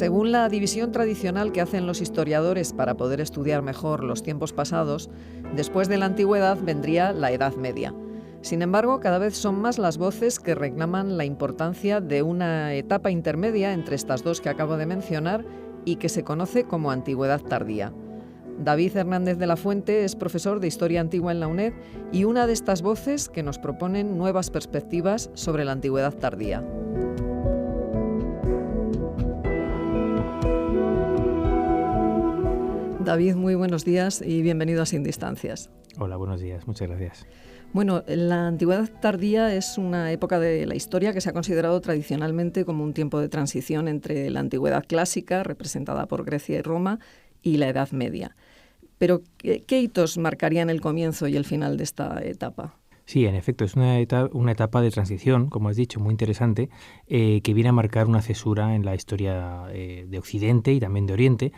Según la división tradicional que hacen los historiadores para poder estudiar mejor los tiempos pasados, después de la antigüedad vendría la Edad Media. Sin embargo, cada vez son más las voces que reclaman la importancia de una etapa intermedia entre estas dos que acabo de mencionar y que se conoce como Antigüedad Tardía. David Hernández de la Fuente es profesor de Historia Antigua en la UNED y una de estas voces que nos proponen nuevas perspectivas sobre la Antigüedad Tardía. David, muy buenos días y bienvenido a Sin Distancias. Hola, buenos días, muchas gracias. Bueno, la Antigüedad Tardía es una época de la historia que se ha considerado tradicionalmente como un tiempo de transición entre la Antigüedad clásica, representada por Grecia y Roma, y la Edad Media. Pero, ¿qué hitos marcarían el comienzo y el final de esta etapa? Sí, en efecto, es una etapa de transición, como has dicho, muy interesante, que viene a marcar una cesura en la historia de Occidente y también de Oriente.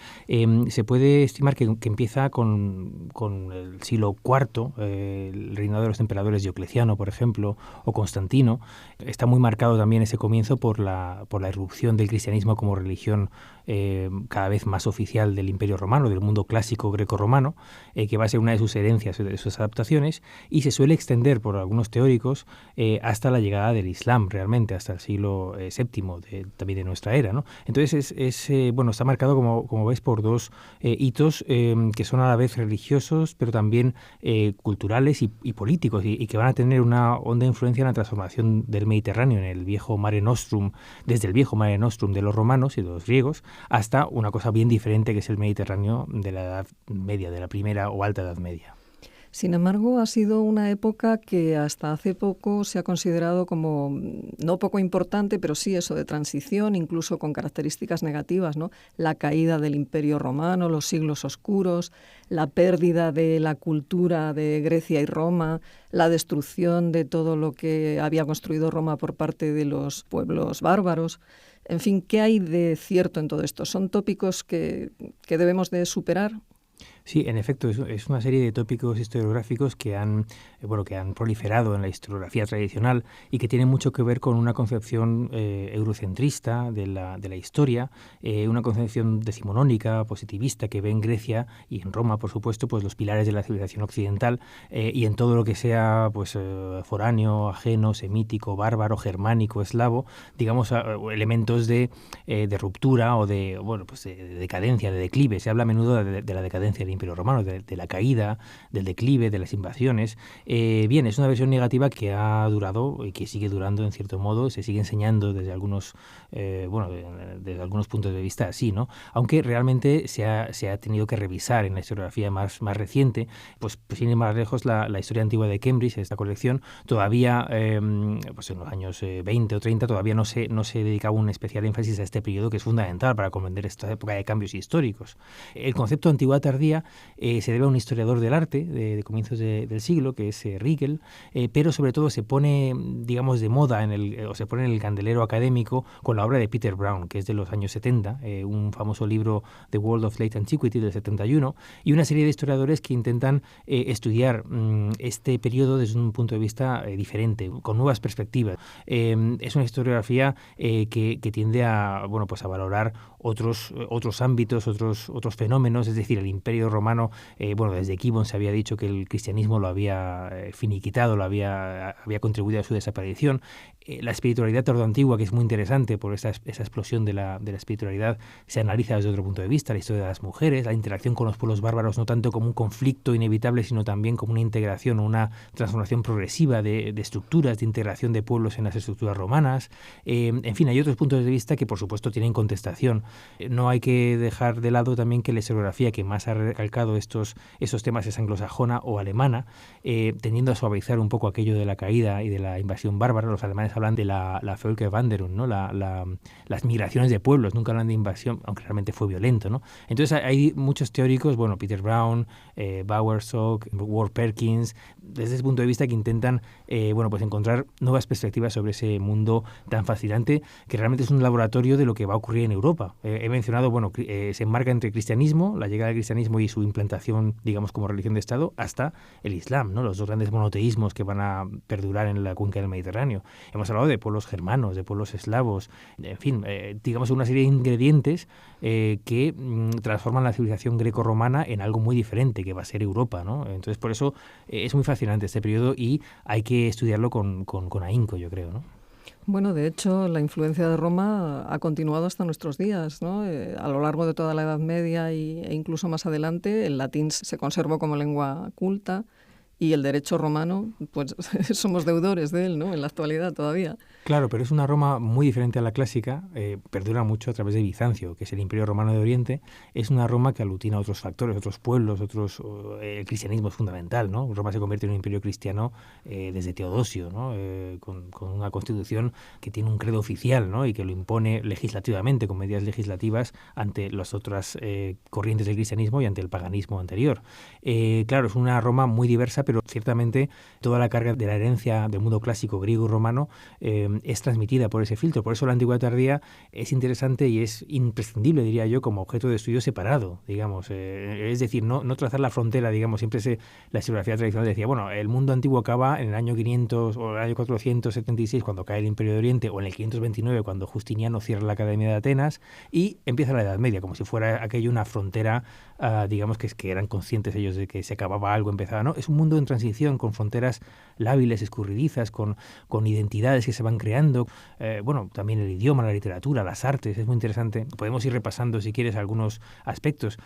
Se puede estimar que empieza con el siglo IV, el reinado de los emperadores Diocleciano, por ejemplo, o Constantino. Está muy marcado también ese comienzo por la irrupción del cristianismo como religión cada vez más oficial del Imperio Romano, del mundo clásico greco-romano, que va a ser una de sus herencias, de sus adaptaciones, y se suele extender por algunos teóricos hasta la llegada del Islam, realmente, hasta el siglo VII también de nuestra era, ¿no? Entonces está marcado, como ves, por dos hitos que son a la vez religiosos, pero también culturales y políticos, y que van a tener una honda influencia en la transformación del Mediterráneo, en el viejo Mare Nostrum, desde el viejo Mare Nostrum de los romanos y de los griegos, hasta una cosa bien diferente que es el Mediterráneo de la Edad Media, de la primera o alta Edad Media. Sin embargo, ha sido una época que hasta hace poco se ha considerado como no poco importante, pero sí eso de transición, incluso con características negativas, ¿no? La caída del Imperio Romano, los siglos oscuros, la pérdida de la cultura de Grecia y Roma, la destrucción de todo lo que había construido Roma por parte de los pueblos bárbaros. En fin, ¿qué hay de cierto en todo esto? ¿Son tópicos que debemos de superar? Sí, en efecto, es una serie de tópicos historiográficos que han proliferado en la historiografía tradicional y que tienen mucho que ver con una concepción eurocentrista de la historia, una concepción decimonónica, positivista, que ve en Grecia y en Roma, por supuesto, pues los pilares de la civilización occidental, y en todo lo que sea foráneo, ajeno, semítico, bárbaro, germánico, eslavo, digamos, elementos de ruptura o de decadencia, de declive. Se habla a menudo de la decadencia del Imperio Romano, de la caída, del declive, de las invasiones. Bien, es una versión negativa que ha durado y que sigue durando en cierto modo, se sigue enseñando desde algunos desde algunos puntos de vista así, ¿no? Aunque realmente se ha tenido que revisar en la historiografía más reciente, pues sin ir más lejos, la historia antigua de Cambridge, esta colección, todavía en los años 20 o 30 todavía no se dedicaba un especial énfasis a este periodo, que es fundamental para comprender esta época de cambios históricos. El concepto de antigüedad tardía se debe a un historiador del arte de comienzos del siglo, que es Riegel, pero sobre todo se pone, digamos, de moda se pone en el candelero académico con la obra de Peter Brown, que es de los años 70, un famoso libro, The World of Late Antiquity, del 71, y una serie de historiadores que intentan estudiar este periodo desde un punto de vista diferente, con nuevas perspectivas. Es una historiografía que tiende a valorar otros ámbitos, otros fenómenos, es decir, el Imperio Romano, desde Gibbon se había dicho que el cristianismo lo había finiquitado, había contribuido a su desaparición. La espiritualidad tardoantigua, que es muy interesante por esa explosión de la espiritualidad, se analiza desde otro punto de vista, la historia de las mujeres, la interacción con los pueblos bárbaros, no tanto como un conflicto inevitable, sino también como una integración, una transformación progresiva de estructuras, de integración de pueblos en las estructuras romanas. En fin, hay otros puntos de vista que, por supuesto, tienen contestación. No hay que dejar de lado también que la historiografía que más ha recalcado estos temas es anglosajona o alemana, tendiendo a suavizar un poco aquello de la caída y de la invasión bárbara. Los alemanes hablan de la Völkerwanderung, ¿no? Las migraciones de pueblos, nunca hablan de invasión, aunque realmente fue violento, ¿no? Entonces hay muchos teóricos, Peter Brown, Bowersock, Ward Perkins, desde ese punto de vista que intentan encontrar nuevas perspectivas sobre ese mundo tan fascinante, que realmente es un laboratorio de lo que va a ocurrir en Europa, He mencionado, se enmarca entre el cristianismo, la llegada del cristianismo y su implantación, digamos, como religión de Estado, hasta el Islam, ¿no? Los dos grandes monoteísmos que van a perdurar en la cuenca del Mediterráneo. Hemos hablado de pueblos germanos, de pueblos eslavos, en fin, digamos, una serie de ingredientes que transforman la civilización greco-romana en algo muy diferente, que va a ser Europa, ¿no? Entonces, por eso es muy fascinante este periodo y hay que estudiarlo con ahínco, yo creo, ¿no? Bueno, de hecho, la influencia de Roma ha continuado hasta nuestros días, ¿no? A lo largo de toda la Edad Media e incluso más adelante, el latín se conservó como lengua culta y el derecho romano, pues somos deudores de él, ¿no? En la actualidad todavía. Claro, pero es una Roma muy diferente a la clásica, perdura mucho a través de Bizancio, que es el Imperio Romano de Oriente. Es una Roma que aglutina otros factores, otros pueblos, el cristianismo es fundamental, ¿no? Roma se convierte en un imperio cristiano desde Teodosio, ¿no? Con una constitución que tiene un credo oficial, ¿no? Y que lo impone legislativamente, con medidas legislativas, ante las otras corrientes del cristianismo y ante el paganismo anterior. Claro, es una Roma muy diversa, pero ciertamente toda la carga de la herencia del mundo clásico griego y romano es transmitida por ese filtro. Por eso la Antigüedad tardía es interesante y es imprescindible, diría yo, como objeto de estudio separado, digamos. Es decir, no trazar la frontera, digamos. Siempre la historiografía tradicional decía, bueno, el mundo antiguo acaba en el año 500 o el año 476, cuando cae el Imperio de Oriente, o en el 529, cuando Justiniano cierra la Academia de Atenas, y empieza la Edad Media, como si fuera aquello una frontera, digamos, que eran conscientes ellos de que se acababa algo, empezaba, ¿no? Es un mundo en transición, con fronteras lábiles, escurridizas, con identidades que se van creando, también el idioma, la literatura, las artes, es muy interesante. Podemos ir repasando, si quieres, algunos aspectos.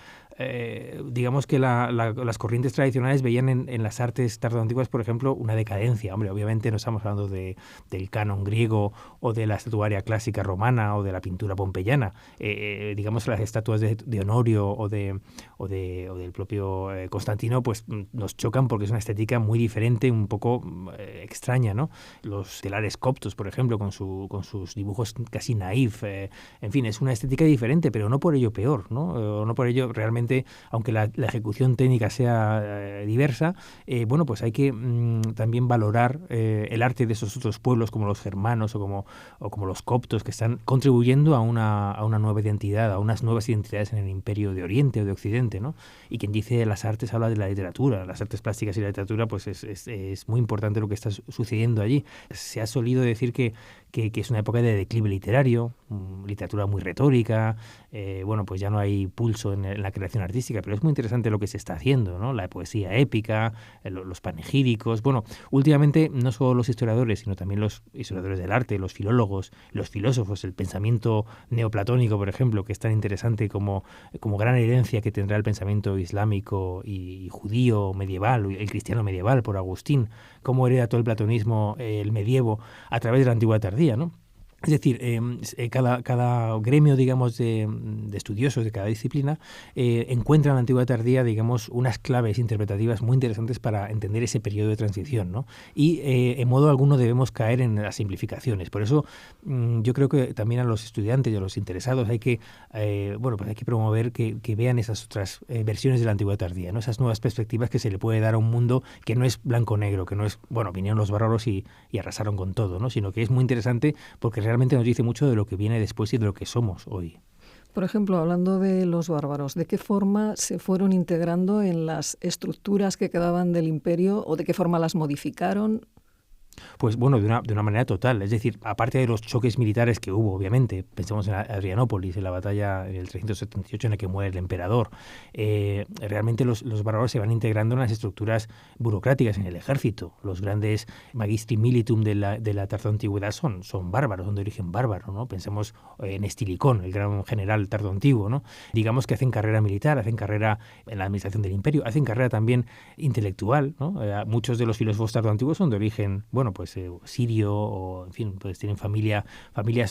Digamos que las corrientes tradicionales veían en las artes tardoantiguas, por ejemplo, una decadencia. Hombre, obviamente no estamos hablando del canon griego o de la estatuaria clásica romana o de la pintura pompeyana. Digamos, las estatuas de Honorio o del propio Constantino, pues nos chocan porque es una estética muy diferente, un poco extraña, ¿no? Los telares coptos, por ejemplo, con sus dibujos casi naif. En fin, es una estética diferente, pero no por ello peor, ¿no? No por ello realmente, aunque la ejecución técnica sea diversa, pues hay que también valorar el arte de esos otros pueblos como los germanos o como los coptos, que están contribuyendo a una nueva identidad, a unas nuevas identidades en el Imperio de Oriente o de Occidente, ¿no? Y quien dice las artes habla de la literatura. Las artes plásticas y la literatura, pues es muy importante lo que está sucediendo allí. Se ha solido decir que es una época de declive literario, literatura muy retórica, pues ya no hay pulso en la creación artística, pero es muy interesante lo que se está haciendo, ¿no? La poesía épica, los panegíricos. Bueno, últimamente no solo los historiadores, sino también los historiadores del arte, los filólogos, los filósofos, el pensamiento neoplatónico, por ejemplo, que es tan interesante como gran herencia que tendrá el pensamiento islámico y judío medieval, el cristiano medieval por Agustín, cómo hereda todo el platonismo, el medievo, a través de la Antigüedad tardía, ¿no? Es decir, cada gremio, digamos, de estudiosos de cada disciplina encuentra en la Antigüedad tardía, digamos, unas claves interpretativas muy interesantes para entender ese periodo de transición, ¿no? Y en modo alguno debemos caer en las simplificaciones. Por eso yo creo que también a los estudiantes y a los interesados hay que promover que vean esas otras versiones de la Antigüedad tardía, ¿no? Esas nuevas perspectivas que se le puede dar a un mundo que no es blanco-negro, que no es, vinieron los bárbaros y arrasaron con todo, ¿no? Sino que es muy interesante porque realmente nos dice mucho de lo que viene después y de lo que somos hoy. Por ejemplo, hablando de los bárbaros, ¿de qué forma se fueron integrando en las estructuras que quedaban del imperio o de qué forma las modificaron? Pues de una manera total. Es decir, aparte de los choques militares que hubo, obviamente, pensemos en Adrianópolis, en la batalla del 378 en la que muere el emperador, realmente los bárbaros se van integrando en las estructuras burocráticas, en el ejército. Los grandes magistri militum de la tardoantigüedad son bárbaros, son de origen bárbaro, ¿no? Pensemos en Estilicón, el gran general tardoantiguo, ¿no? Digamos que hacen carrera militar, hacen carrera en la administración del imperio, hacen carrera también intelectual, ¿no? Muchos de los filósofos tardoantiguos son de origen, sirio, o en fin, pues tienen familias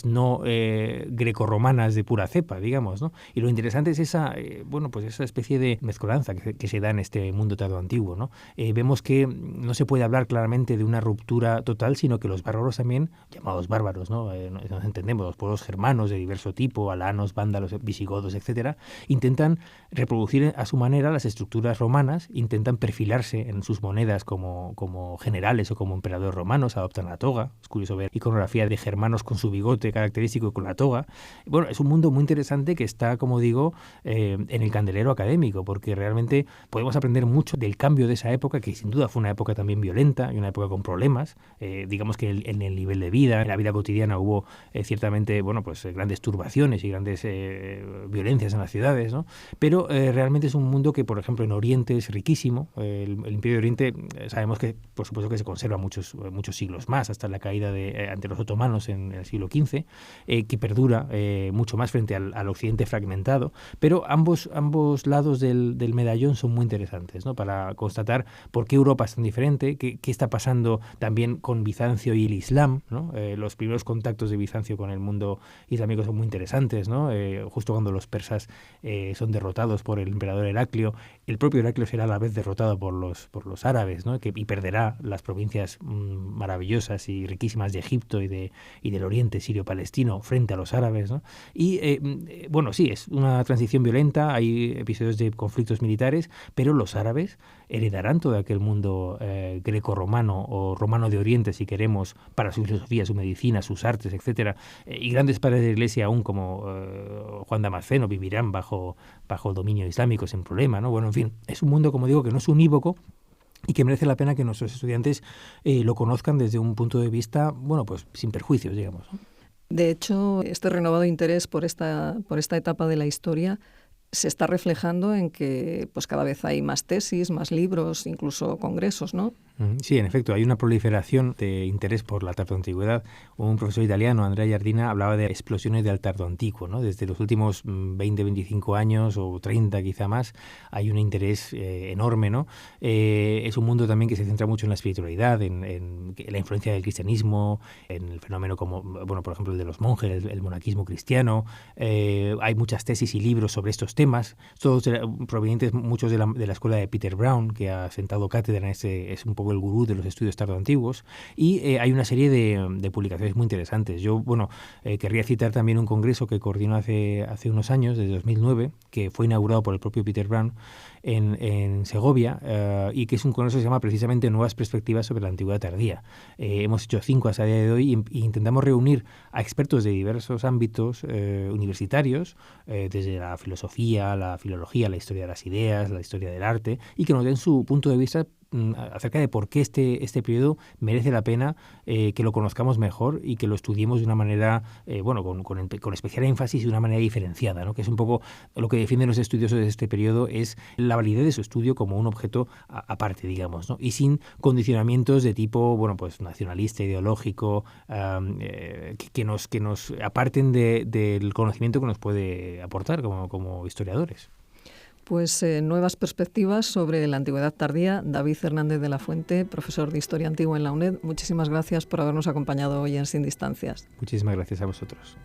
no grecorromanas de pura cepa, digamos, ¿no? Y lo interesante es esa especie de mezcolanza que se da en este mundo tardoantiguo, ¿no? Vemos que no se puede hablar claramente de una ruptura total, sino que los bárbaros también, llamados bárbaros, ¿no? Nos entendemos, los pueblos germanos de diverso tipo, alanos, vándalos, visigodos, etcétera, intentan reproducir a su manera las estructuras romanas, intentan perfilarse en sus monedas como generales o como emperadores romanos. otomanos adoptan la toga. Es curioso ver iconografía de germanos con su bigote característico y con la toga. Bueno, es un mundo muy interesante que está, como digo, en el candelero académico, porque realmente podemos aprender mucho del cambio de esa época, que sin duda fue una época también violenta y una época con problemas. Digamos que en el nivel de vida, en la vida cotidiana hubo ciertamente, bueno, pues grandes turbaciones y grandes violencias en las ciudades, ¿no? Pero realmente es un mundo que, por ejemplo, en Oriente es riquísimo. El Imperio de Oriente sabemos que, por supuesto, que se conserva muchos siglos más, hasta la caída ante los otomanos en el siglo XV, que perdura mucho más frente al occidente fragmentado. Pero ambos lados del medallón son muy interesantes, ¿no? Para constatar por qué Europa es tan diferente, qué está pasando también con Bizancio y el Islam, ¿no? Los primeros contactos de Bizancio con el mundo islámico son muy interesantes, ¿no? Justo cuando los persas son derrotados por el emperador Heraclio, el propio Heraclio será a la vez derrotado por los árabes, ¿no? Y perderá las provincias maravillosas y riquísimas de Egipto y del Oriente sirio-palestino frente a los árabes, ¿no? Y bueno, sí, es una transición violenta, hay episodios de conflictos militares, pero los árabes heredarán todo aquel mundo greco-romano o romano de Oriente, si queremos, para su filosofía, su medicina, sus artes, etcétera. Y grandes padres de la Iglesia, aún como Juan Damasceno, vivirán bajo el dominio islámico sin problema, ¿no? Bueno, en fin, es un mundo, como digo, que no es unívoco y que merece la pena que nuestros estudiantes lo conozcan desde un punto de vista, bueno, pues sin perjuicios, digamos, ¿no? De hecho, este renovado interés por esta etapa de la historia se está reflejando en que pues cada vez hay más tesis, más libros, incluso congresos, ¿no? Sí, en efecto, hay una proliferación de interés por la tardoantigüedad. Un profesor italiano, Andrea Giardina, hablaba de explosiones del tardo antiguo, ¿no? Desde los últimos 20, 25 años o 30 quizá más, hay un interés enorme, ¿no? Es un mundo también que se centra mucho en la espiritualidad, en la influencia del cristianismo, en el fenómeno como, bueno, por ejemplo, el de los monjes, el monaquismo cristiano. Hay muchas tesis y libros sobre estos temas, todos provenientes muchos de la escuela de Peter Brown, que ha sentado cátedra en es un poco el gurú de los estudios tardoantiguos, y hay una serie de publicaciones muy interesantes. Yo, bueno, querría citar también un congreso que coordinó hace unos años, desde 2009, que fue inaugurado por el propio Peter Brown en Segovia, y que es un congreso que se llama precisamente Nuevas Perspectivas sobre la Antigüedad Tardía. Hemos hecho 5 hasta el día de hoy y intentamos reunir a expertos de diversos ámbitos universitarios, desde la filosofía, la filología, la historia de las ideas, la historia del arte, y que nos den su punto de vista acerca de por qué este periodo merece la pena que lo conozcamos mejor y que lo estudiemos de una manera, bueno, con especial énfasis y de una manera diferenciada, ¿no? Que es un poco lo que defienden los estudiosos de este periodo, es la validez de su estudio como un objeto aparte, digamos, ¿no? Y sin condicionamientos de tipo, bueno, pues nacionalista, ideológico, que nos aparten del conocimiento que nos puede aportar como historiadores. Pues nuevas perspectivas sobre la antigüedad tardía. David Hernández de la Fuente, profesor de Historia Antigua en la UNED, muchísimas gracias por habernos acompañado hoy en Sin Distancias. Muchísimas gracias a vosotros.